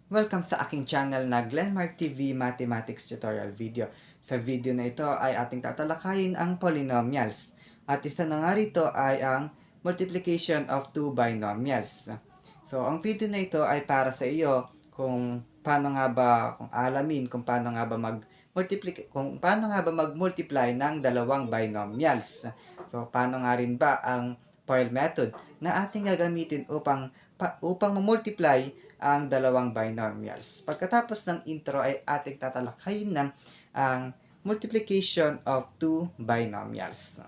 Welcome sa aking channel na Glenmark TV Mathematics Tutorial Video. Sa video na ito ay ating tatalakayin ang polynomials. At isa na nga rito ay ang multiplication of two binomials. So, ang video na ito ay para sa iyo kung paano nga ba, kung alamin kung paano nga ba mag-multiply ng dalawang binomials. So, paano nga rin ba ang FOIL method na ating gagamitin upang ma-multiply ang dalawang binomials. Pagkatapos ng intro ay ating tatalakayin ng ang multiplication of two binomials.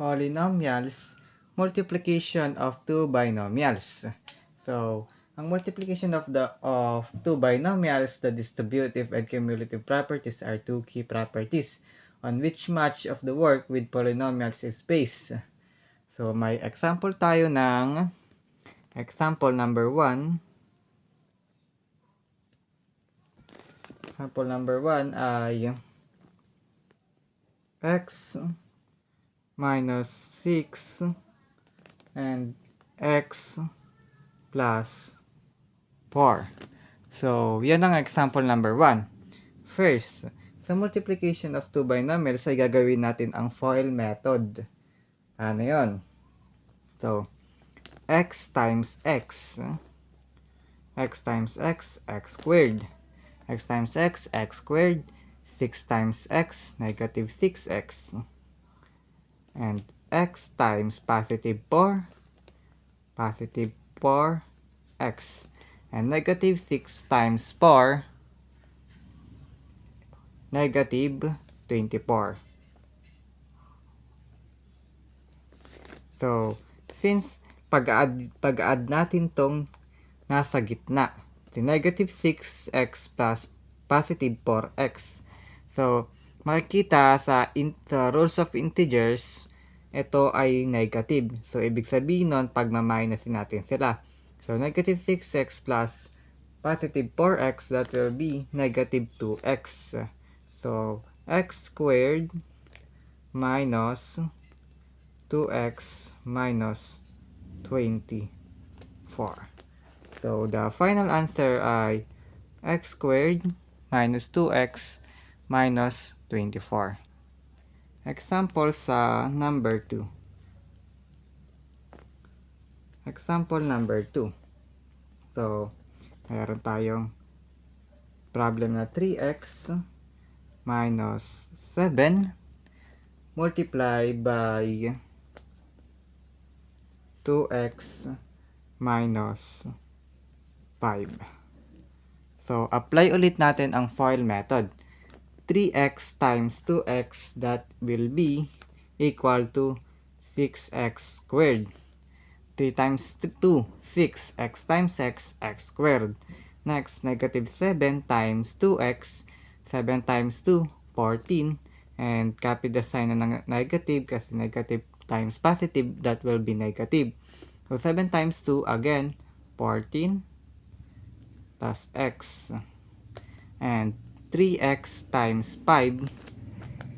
Polynomials, multiplication of two binomials. So, ang multiplication of two binomials, the distributive and cumulative properties are two key properties on which much of the work with polynomials is based. So, may example tayo ng example number 1. Example number 1 ay x minus 6 and x plus 4. So, yan ang example number 1. First, sa multiplication of two binomials ay gagawin natin ang FOIL method. Ano yun? So, x times x. X times x, x squared. X times x, x squared. 6 times x, negative 6x. And x times positive 4, positive 4x. And negative 6 times 4, negative 24. So, since pag-add natin tong nasa gitna, the negative 6x plus positive 4x. So, makikita sa rules of integers, ito ay negative. So, ibig sabihin nun, pag ma-minusin natin sila. So, negative 6x plus positive 4x, that will be negative 2x. So, x squared minus 2x minus 24. So, the final answer ay x squared minus 2x minus 24. Example sa number 2. Example number 2. So, mayroon tayong problem na 3x minus 7 multiply by 2x minus 5. So, apply ulit natin ang FOIL method. 3x times 2x, that will be equal to 6x squared. 3 times 2, 6. X times x, x squared. Next, negative 7 times 2x. 7 times 2, 14. And copy the sign ng negative kasi negative times positive, that will be negative. So, 7 times 2, again, 14. Plus x. And 3x times 5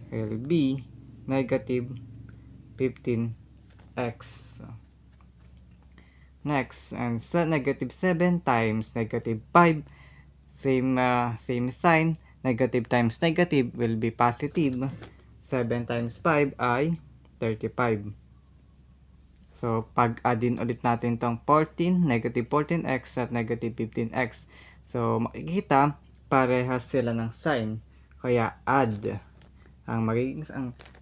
will be negative 15x. Next, and sa negative 7 times negative 5, same sign, negative times negative will be positive. 7 times 5 ay 35. So, pag-addin ulit natin tong 14, negative 14x at negative 15x. So, makikita, parehas sila ng sign. Kaya, add. Ang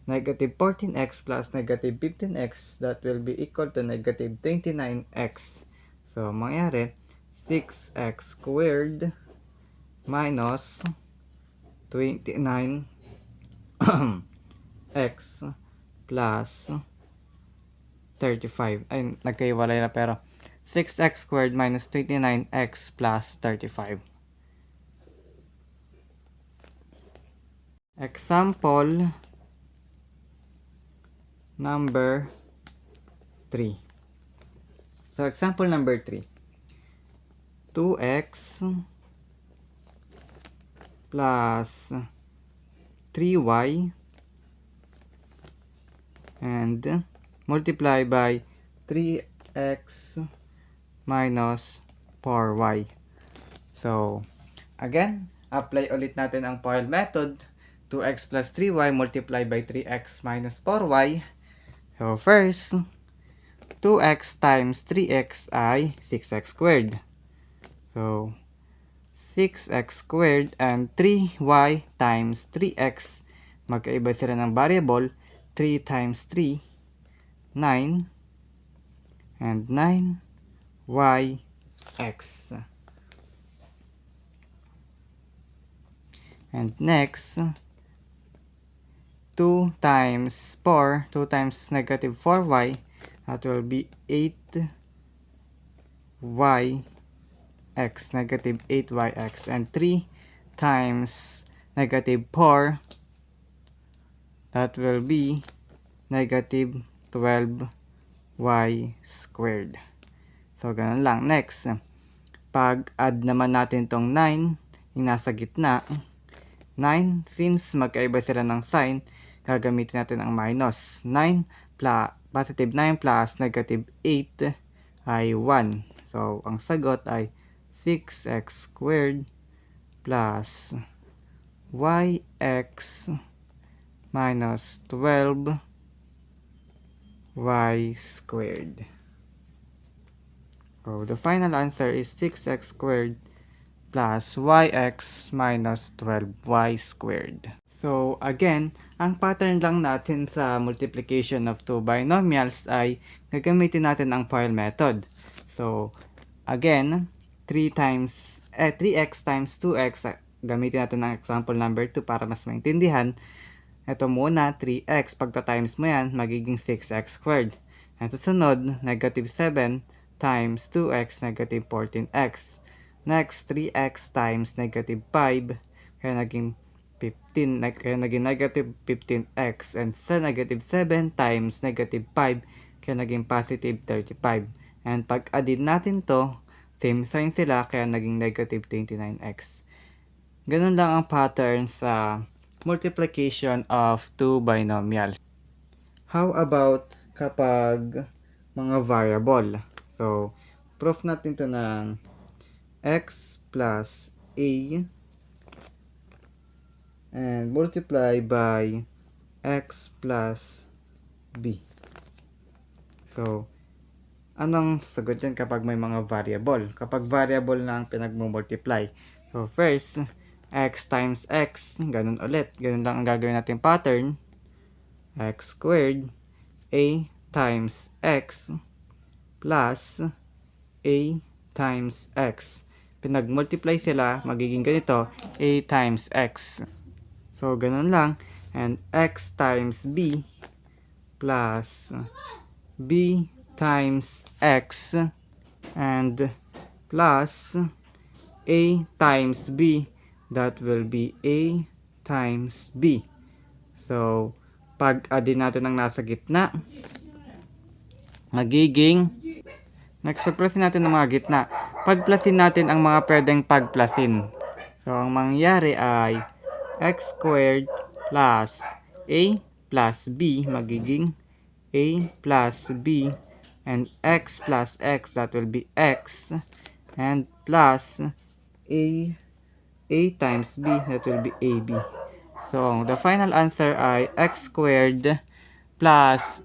negative 14x plus negative 15x, that will be equal to negative 29x. So, mangyari, 6x squared minus 29x plus 35. Ay, nagkaiwalay na, pero 6x squared minus 29x plus 35. Example number 3. So, example number 3. 2x plus 3y and multiply by 3x minus 4y. So, again, apply ulit natin ang FOIL method. 2x plus 3y multiply by 3x minus 4y. So, first, 2x times 3x ay 6x squared. So, 6x squared and 3y times 3x. Magkaiba sila ng variable. 3 times 3, 9. And 9y x. And next, 2 times 4, 2 times negative 4y, that will be 8y x, negative 8y x. And 3 times negative 4, that will be negative 12y squared. So, ganun lang. Next, pag-add naman natin tong 9, yung nasa gitna, 9, since magkaiba sila ng sign, gagamitin natin ang minus. 9 plus, positive 9 plus negative 8 ay 1. So, ang sagot ay 6x squared plus yx minus 12y squared. So, the final answer is 6x squared plus yx minus 12y squared. So, again, ang pattern lang natin sa multiplication of two binomials ay gagamitin natin ang FOIL method. So, again, 3x times 2x, gamitin natin ang example number 2 para mas maintindihan. Ito muna, 3x, pagta-times mo yan, magiging 6x squared. Ang susunod, negative 7 times 2x, negative 14x. Next, 3x times negative 5, kaya naging 15, kaya naging negative 15x. And sa negative 7 times negative 5, kaya naging positive 35. And pag-addin natin to, same sign sila, kaya naging negative 29x. Ganun lang ang pattern sa multiplication of two binomials. How about kapag mga variable? So, proof natin to ng x plus a and multiply by x plus b. So, anong sagot dyan kapag may mga variable? Kapag variable na ang pinagmumultiply. So, first, x times x, ganun ulit. Ganun lang ang gagawin natin pattern. X squared, a times x plus a times x. Pinag-multiply sila, magiging ganito, a times x. So, ganun lang. And x times b plus b times x and plus a times b, that will be a times b. So, pag-addin natin ang nasa gitna, magiging, next, pag-plusin natin ang mga gitna. Pag-plusin natin ang mga pwedeng pag-plusin. So, ang mangyayari ay x squared plus a plus b, magiging a plus b, and x plus x, that will be x, and plus a times b, that will be ab. So, the final answer ay x squared plus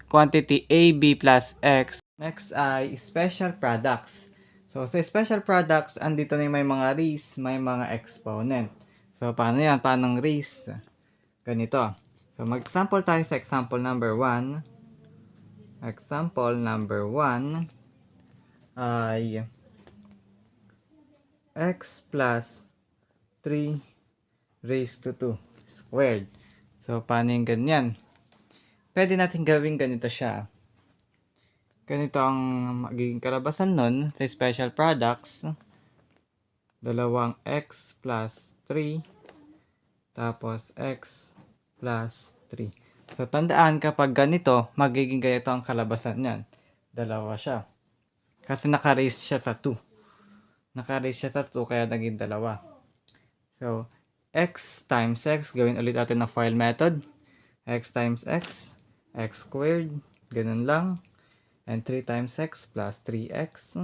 quantity ab plus x. Next ay special products. So, sa special products, andito na yung may mga raise, may mga exponent. So, paano yan? Paano raise? Ganito. So, mag-example tayo sa example number 1. Example number 1 ay x plus 3 raised to 2 squared. So, paano yung ganyan? Pwede natin gawing ganito siya. Ganito ang magiging kalabasan nun sa special products. Dalawang x plus 3 tapos x plus 3. So, tandaan kapag ganito, magiging ganito ang kalabasan niyan. Dalawa siya. Kasi naka-raise siya sa 2. Naka-raise siya sa 2 kaya naging 2. So, x times x, gawin ulit natin ng file method. X times x squared, ganun lang. And 3 times x plus 3x.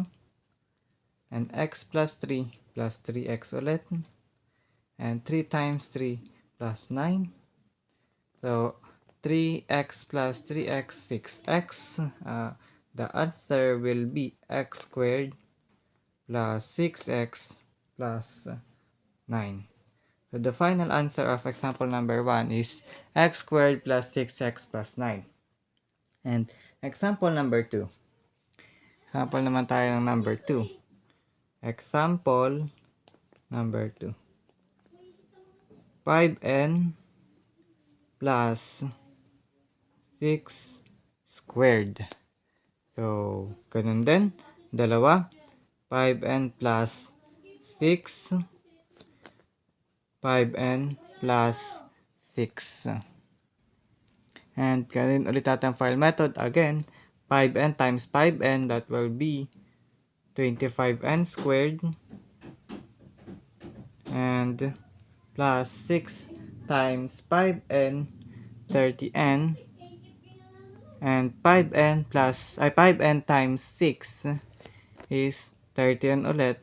And x plus 3 plus 3x ulit. And 3 times 3 plus 9. So, 3x plus 3x, 6x. The answer will be x squared plus 6x plus 9. So, the final answer of example number 1 is x squared plus 6x plus 9. And example number 2. Example naman tayo ng number 2. Example number 2. 5n plus 6 squared. So, ganun din. Dalawa. 5n plus 6. 5n plus 6. And ganun ulit natin file method. Again, 5n times 5n, that will be 25n squared. And plus 6 times 5n, 30n. And 5n plus 5n times 6 is 30n ulit.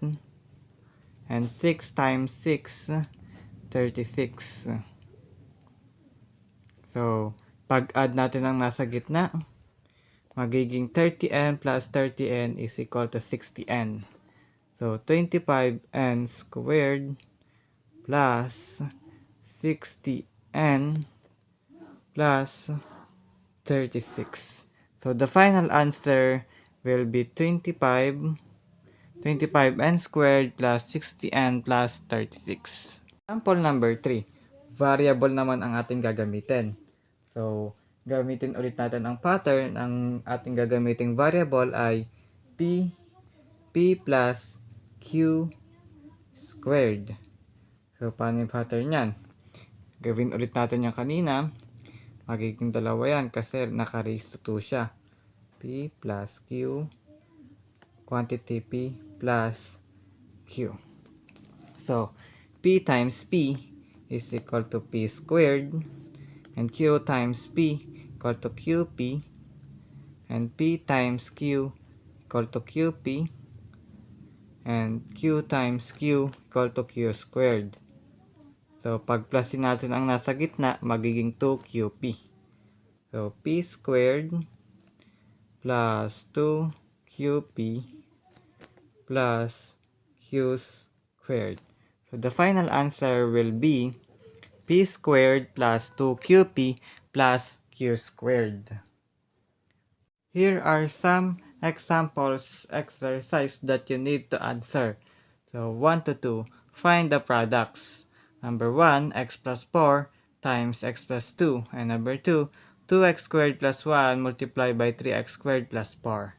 And 6 times 6, 36. So, pag-add natin ang nasa gitna, magiging 30n plus 30n is equal to 60n. So, 25n squared plus 60n plus 36. So, the final answer will be 25n squared plus 60n plus 36. Example number 3. Variable naman ang ating gagamitin. So, gamitin ulit natin ang pattern. Ang ating gagamiting variable ay p plus q squared. So, paano yung pattern yan? Gawin ulit natin yung kanina. Magiging dalawa yan kasi naka-raise to 2 siya. P plus Q, quantity P plus Q. So, P times P is equal to P squared. And Q times P equal to QP. And P times Q equal to QP. And Q times Q equal to Q squared. So, pag plusin natin ang nasa gitna, magiging 2QP. So, P squared plus 2QP plus Q squared. So, the final answer will be P squared plus 2QP plus Q squared. Here are some examples exercise that you need to answer. So, 1 to 2. Find the products. Number 1, x plus 4 times x plus 2. And number 2, 2x squared plus 1 multiplied by 3x squared plus 4.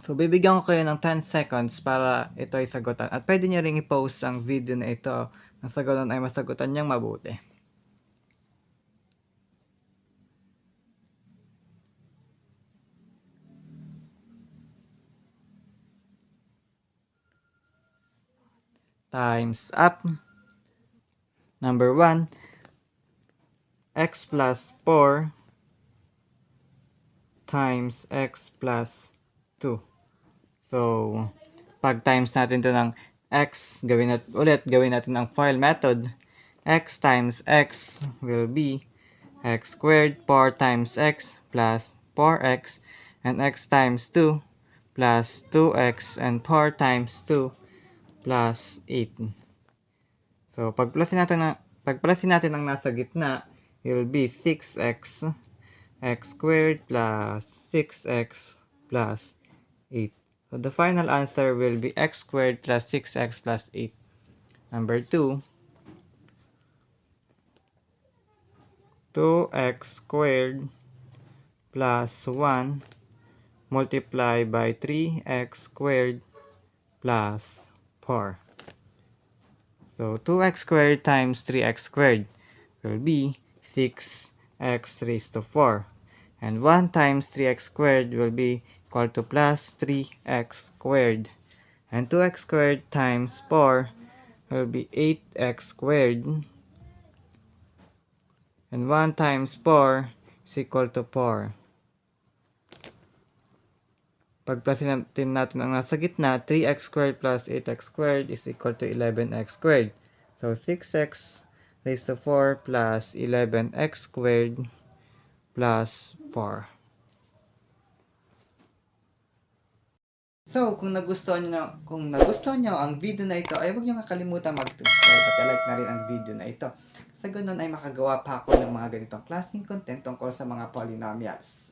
So, bibigyan ko kayo ng 10 seconds para ito ay sagutan. At pwede nyo ring i-post ang video na ito nang sa ganun ay masagutan niyang mabuti. Times up. Number 1, x plus 4 times x plus 2. So, pag times natin to ng x, gawin natin ang file method. X times x will be x squared, 4 times x plus 4x, and x times 2 plus 2x, and 4 times 2 plus 8. So, pagplasin natin ang nasa gitna, it will be 6x, x squared plus 6x plus 8. So, the final answer will be x squared plus 6x plus 8. Number 2, 2x squared plus 1 multiplied by 3x squared plus 4. So, 2x squared times 3x squared will be 6x raised to 4. And 1 times 3x squared will be equal to plus 3x squared And 2x squared times 4 will be 8x squared. And 1 times 4 is equal to 4. Pagplasin natin ang nasa gitna, 3x squared plus 8x squared is equal to 11x squared. So, 6x raised to 4 plus 11x squared plus 4. So, kung nagustuhan niyo ang video na ito, ay huwag niyo kakalimutan mag-subscribe at like na rin ang video na ito. Sa ganun ay makagawa pa ako ng mga ganitong klaseng content tungkol sa mga polynomials.